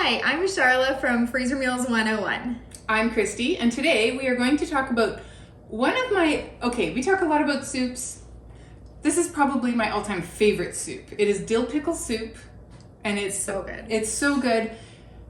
Hi, I'm Charla from Freezer Meals 101. I'm Christy, and today we are going to talk about we talk a lot about soups. This is probably my all-time favorite soup. It is dill pickle soup, and it's so good. It's so good.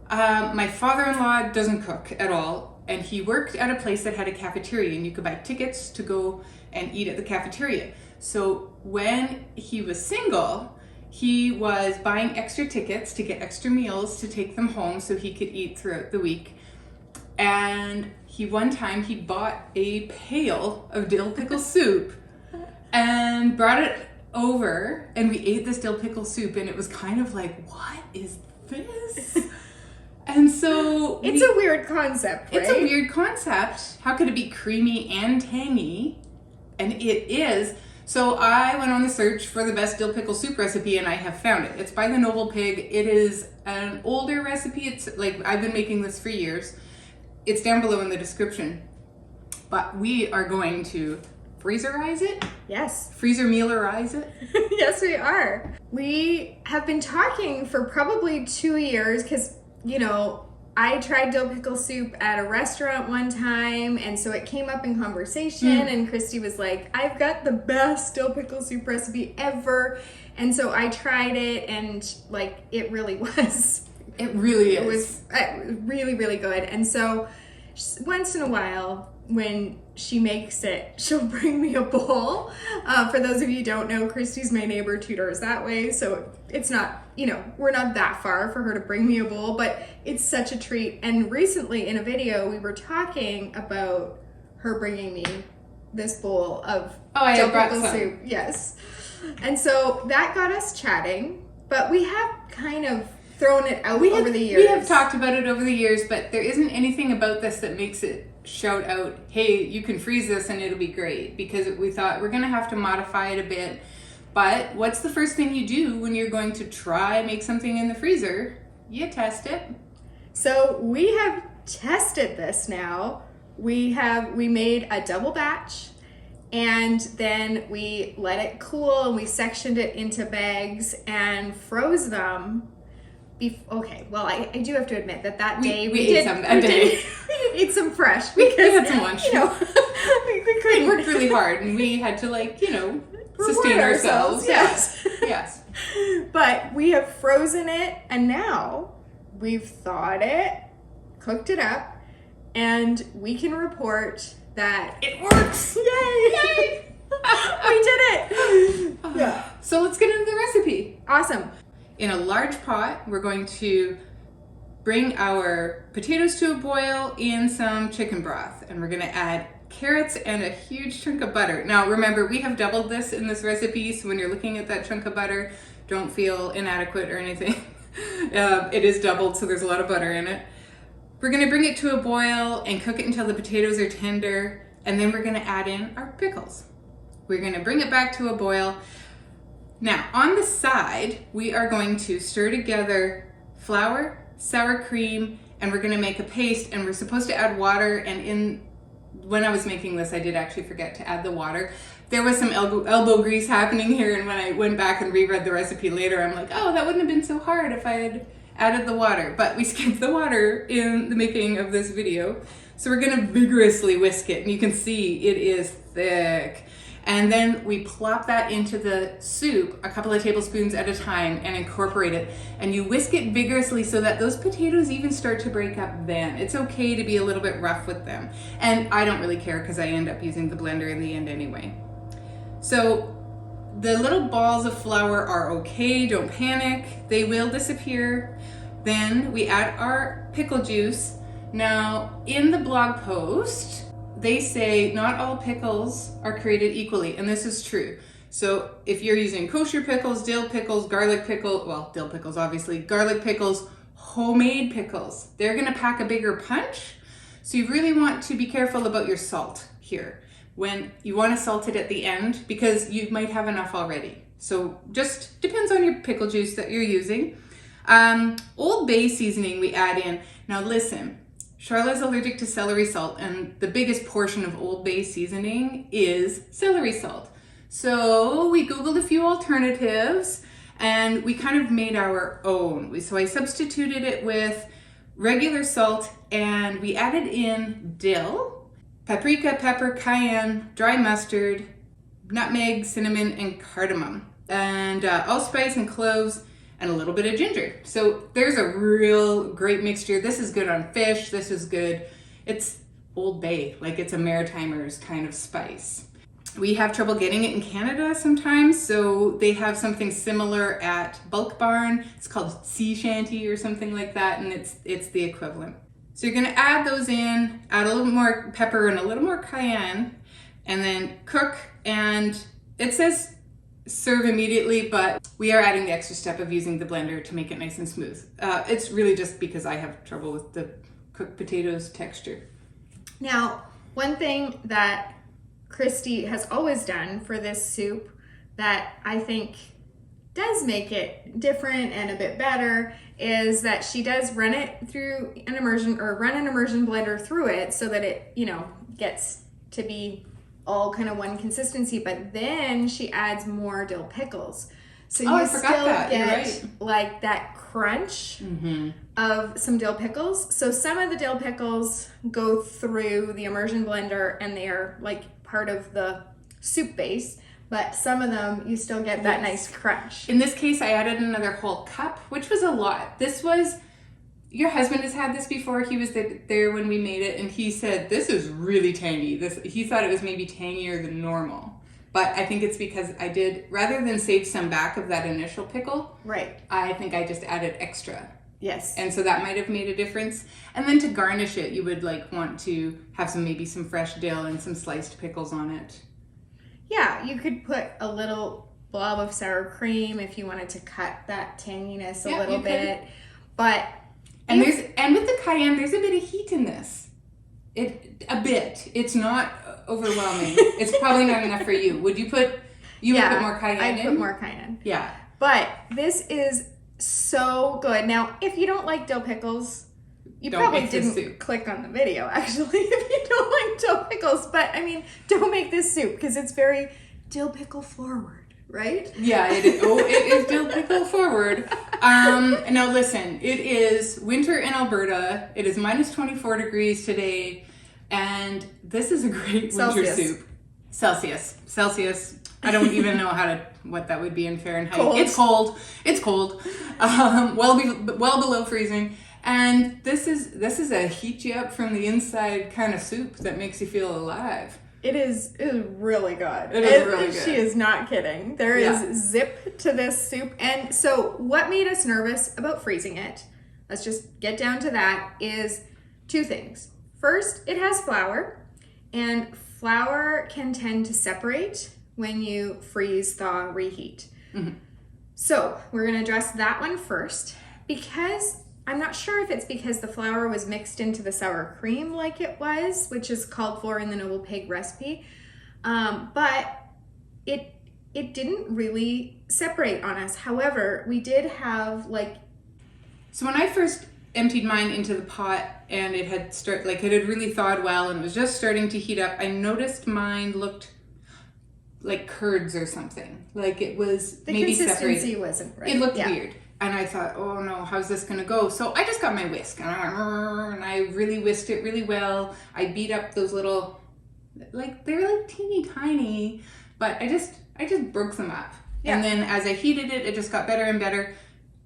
My father-in-law doesn't cook at all, and he worked at a place that had a cafeteria, and you could buy tickets to go and eat at the cafeteria. So when he was single, he was buying extra tickets to get extra meals to take them home so he could eat throughout the week. And one time he bought a pail of dill pickle soup and brought it over, and we ate this dill pickle soup, and it was kind of like, what is this? And so it's a weird concept, right? It's a weird concept. How could it be creamy and tangy? And it is. So I went on the search for the best dill pickle soup recipe, and I have found it. It's by the Noble Pig. It is an older recipe. It's like, I've been making this for years. It's down below in the description. But we are going to freezerize it. Yes. Freezer mealerize it. Yes, we are. We have been talking for probably 2 years because, I tried dill pickle soup at a restaurant one time, and so it came up in conversation, and Christy was like, I've got the best dill pickle soup recipe ever. And so I tried it, and it really was. It really is. It was really, really good. And so once in a while, when she makes it, she'll bring me a bowl. For those of you who don't know, Christy's my neighbor 2 doors that way, so it's not, we're not that far for her to bring me a bowl, but it's such a treat. And recently in a video, we were talking about her bringing me this bowl of dill pickle soup. Yes. And so that got us chatting, but we have kind of thrown it out over the years. We have talked about it over the years, but there isn't anything about this that makes it shout out, hey, you can freeze this and it'll be great, because we thought we're going to have to modify it a bit. But what's the first thing you do when you're going to try make something in the freezer? You test it. So we have tested this now. We made a double batch, and then we let it cool, and we sectioned it into bags and froze them. I do have to admit that day we ate some that day. We ate some fresh because we had some lunch. We couldn't. We worked really hard, and we had to sustain ourselves. Yes. Yes. But we have frozen it, and now we've thawed it, cooked it up, and we can report that it works. Yay! We did it. Yeah. So let's get into the recipe. Awesome. In a large pot, we're going to bring our potatoes to a boil in some chicken broth, and we're going to add carrots and a huge chunk of butter. Now remember, we have doubled this in this recipe, so when you're looking at that chunk of butter, don't feel inadequate or anything. It is doubled, so there's a lot of butter in it. We're going to bring it to a boil and cook it until the potatoes are tender, and then we're going to add in our pickles. We're going to bring it back to a boil. Now, on the side, we are going to stir together flour, sour cream, and we're going to make a paste, and we're supposed to add water. And when I was making this, I did actually forget to add the water. There was some elbow grease happening here, and when I went back and reread the recipe later, I'm like, oh, that wouldn't have been so hard if I had added the water. But we skipped the water in the making of this video. So we're going to vigorously whisk it, and you can see it is thick. And then we plop that into the soup a couple of tablespoons at a time and incorporate it. And you whisk it vigorously so that those potatoes even start to break up then. It's okay to be a little bit rough with them. And I don't really care because I end up using the blender in the end anyway. So the little balls of flour are okay, don't panic. They will disappear. Then we add our pickle juice. Now in the blog post, they say not all pickles are created equally, and this is true. So if you're using kosher pickles, dill pickles, garlic pickle, well, dill pickles obviously, garlic pickles, homemade pickles, they're gonna pack a bigger punch. So you really want to be careful about your salt here. When you wanna salt it at the end, because you might have enough already. So just depends on your pickle juice that you're using. Old Bay seasoning we add in. Now listen, Charlotte's allergic to celery salt, and the biggest portion of Old Bay seasoning is celery salt. So we Googled a few alternatives, and we kind of made our own. So I substituted it with regular salt, and we added in dill, paprika, pepper, cayenne, dry mustard, nutmeg, cinnamon, and cardamom, and allspice and cloves, and a little bit of ginger. So there's a real great mixture. This is good on fish. This is good. It's Old Bay, like it's a Maritimer's kind of spice. We have trouble getting it in Canada sometimes, so they have something similar at Bulk Barn. It's called Sea Shanty or something like that, and it's the equivalent. So you're gonna add those in, add a little more pepper and a little more cayenne, and then cook. And it says serve immediately, but we are adding the extra step of using the blender to make it nice and smooth. It's really just because I have trouble with the cooked potatoes texture. Now, one thing that Christy has always done for this soup that I think does make it different and a bit better is that she does run it through an immersion, or run an immersion blender through it so that it, you know, gets to be all kind of one consistency, but then she adds more dill pickles. So you still get like that crunch of some dill pickles. So some of the dill pickles go through the immersion blender and they are like part of the soup base, but some of them you still get that nice crunch. In this case, I added another whole cup, which was a lot. This was, your husband has had this before. He was there when we made it, and he said, this is really tangy. He thought it was maybe tangier than normal. But I think it's because I did, rather than save some back of that initial pickle, right, I think I just added extra. Yes. And so that might have made a difference. And then to garnish it, you would like want to have maybe some fresh dill and some sliced pickles on it. Yeah, you could put a little blob of sour cream if you wanted to cut that tanginess a little bit. But and with the cayenne, there's a bit of heat in this. A bit. It's not overwhelming. It's probably not enough for you. Would you put more cayenne in? I'd put more cayenne. Yeah. But this is so good. Now, if you don't like dill pickles, you probably didn't click on the video, actually, if you don't like dill pickles. But, I mean, don't make this soup because it's very dill pickle forward, right? Yeah, it is. Oh, it is dill pickle forward. Now, listen, it is winter in Alberta. It is minus 24 degrees today. And this is a great winter soup. Celsius. I don't even know what that would be in Fahrenheit. Cold. It's cold. Well below freezing. And this is a heat you up from the inside kind of soup that makes you feel alive. It is really good. It is really good. She is not kidding. There is zip to this soup. And so what made us nervous about freezing it, let's just get down to that, is two things. First, it has flour, and flour can tend to separate when you freeze, thaw, reheat. Mm-hmm. So we're going to address that one first, because I'm not sure if it's because the flour was mixed into the sour cream like it was, which is called for in the Noble Pig recipe, but it didn't really separate on us. However, we did have So when I first emptied mine into the pot and it had really thawed well and was just starting to heat up, I noticed mine looked like curds or something. Like it was maybe separated. The consistency wasn't right. It looked weird. And I thought, oh no, how's this gonna go? So I just got my whisk and I went, and I really whisked it really well. I beat up those little, they're teeny tiny, but I just broke them up. Yeah. And then as I heated it, it just got better and better.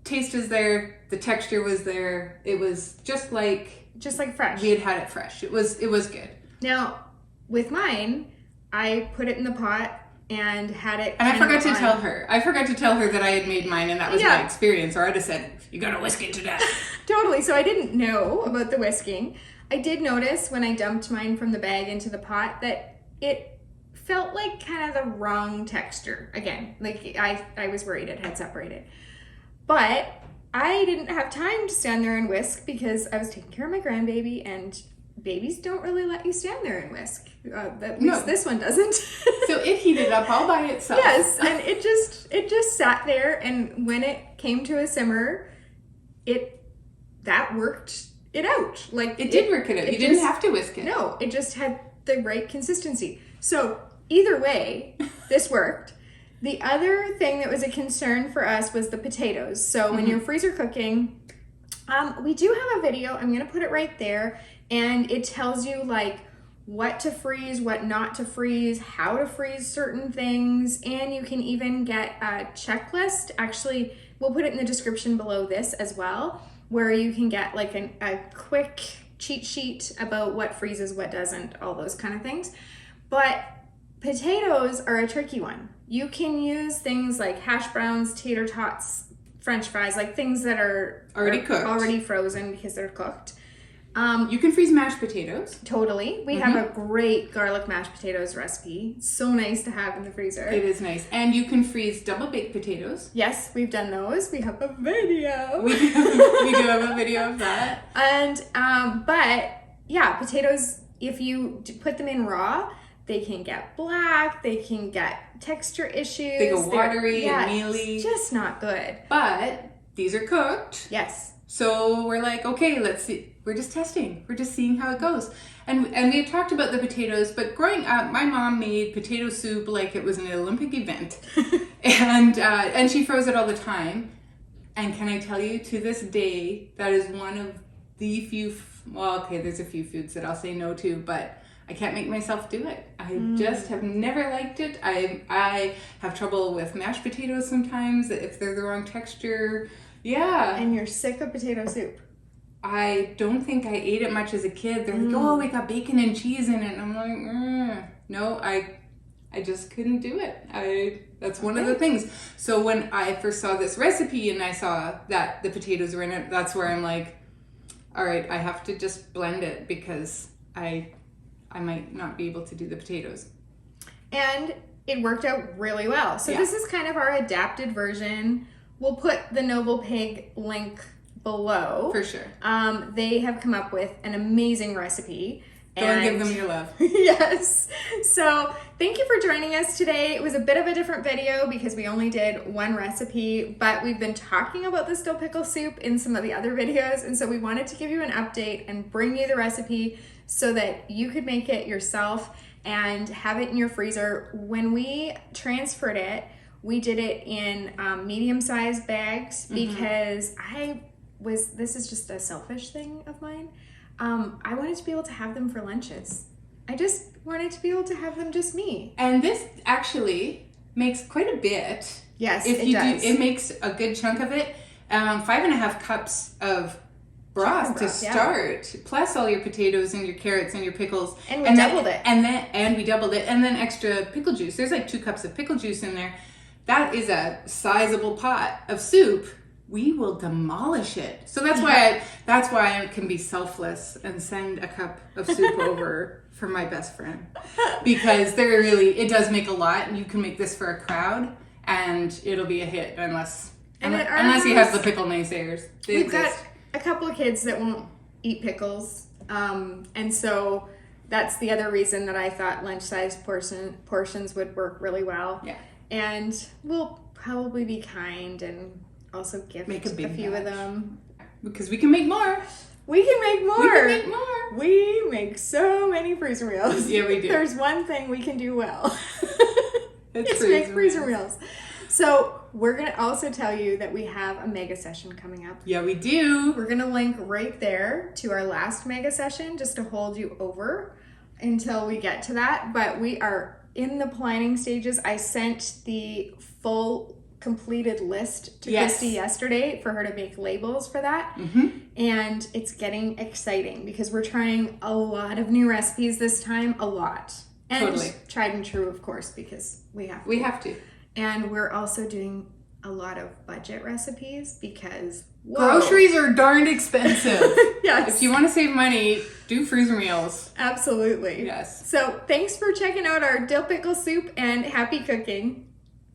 Taste was there, the texture was there. It was just like fresh. We had it fresh. It was good. Now, with mine, I put it in the pot and had it. And I forgot to tell her. I forgot to tell her that I had made mine, and that was my experience. Or I'd have said, "You gotta whisk it to death." Totally. So I didn't know about the whisking. I did notice when I dumped mine from the bag into the pot that it felt like kind of the wrong texture. Again, I was worried it had separated. But I didn't have time to stand there and whisk because I was taking care of my grandbaby, and babies don't really let you stand there and whisk. At least this one doesn't. So it heated up all by itself. Yes, and it just sat there, and when it came to a simmer, that worked it out. It did work it out. You didn't have to whisk it. No, it just had the right consistency. So either way, this worked. The other thing that was a concern for us was the potatoes. So when you're freezer cooking, we do have a video. I'm going to put it right there. And it tells you like what to freeze, what not to freeze, how to freeze certain things. And you can even get a checklist. Actually, we'll put it in the description below this as well, where you can get like a quick cheat sheet about what freezes, what doesn't, all those kind of things. But potatoes are a tricky one. You can use things like hash browns, tater tots, French fries, like things that are already cooked, already frozen because they're cooked. You can freeze mashed potatoes. Totally. We have a great garlic mashed potatoes recipe. So nice to have in the freezer. It is nice. And you can freeze double baked potatoes. Yes, we've done those. We have a video. We do have a video of that. And, but yeah, potatoes, if you put them in raw, they can get black, they can get texture issues. They go watery and mealy. It's just not good. But these are cooked. Yes. So we're like, okay, let's see. We're just testing. We're just seeing how it goes. And we had talked about the potatoes, but growing up, my mom made potato soup like it was an Olympic event. and she froze it all the time. And can I tell you, to this day, that is one of the few, well, okay, there's a few foods that I'll say no to, but I can't make myself do it. I just have never liked it. I have trouble with mashed potatoes sometimes, if they're the wrong texture. Yeah. And you're sick of potato soup. I don't think I ate it much as a kid. They're like, oh, we got bacon and cheese in it. And I'm like, no, I just couldn't do it. That's one of the things. So when I first saw this recipe and I saw that the potatoes were in it, that's where I'm like, all right, I have to just blend it because I might not be able to do the potatoes. And it worked out really well. So this is kind of our adapted version. We'll put the Noble Pig link below. For sure. They have come up with an amazing recipe. Go and give them your love. Yes. So thank you for joining us today. It was a bit of a different video because we only did one recipe, but we've been talking about this dill pickle soup in some of the other videos. And so we wanted to give you an update and bring you the recipe so that you could make it yourself and have it in your freezer. When we transferred it, we did it in medium-sized bags because this is just a selfish thing of mine. I wanted to be able to have them for lunches. I just wanted to be able to have them just me. And this actually makes quite a bit. Yes, it does. It makes a good chunk of it. 5.5 cups of broth to start, plus all your potatoes and your carrots and your pickles. And we doubled it. And we doubled it. And then extra pickle juice. There's like 2 cups of pickle juice in there. That is a sizable pot of soup. We will demolish it. So that's why I can be selfless and send a cup of soup over for my best friend, because it does make a lot, and you can make this for a crowd and it'll be a hit unless you have the pickle naysayers. We've got a couple of kids that won't eat pickles, and so that's the other reason that I thought lunch-sized portions would work really well. Yeah. And we'll probably be kind and also gift a few of them. Because we can make more. We can make more. We can make more. We make so many freezer meals. Yeah, we do. There's one thing we can do well. It's make freezer meals. So we're going to also tell you that we have a mega session coming up. Yeah, we do. We're going to link right there to our last mega session just to hold you over until we get to that. But we are in the planning stages. I sent the full completed list to Christy yesterday for her to make labels for that. And it's getting exciting because we're trying a lot of new recipes this time, a lot. And tried and true, of course, because we have to. We have to. And we're also doing a lot of budget recipes because groceries are darned expensive. Yes. If you want to save money, do freezer meals. Absolutely. Yes. So thanks for checking out our dill pickle soup and happy cooking.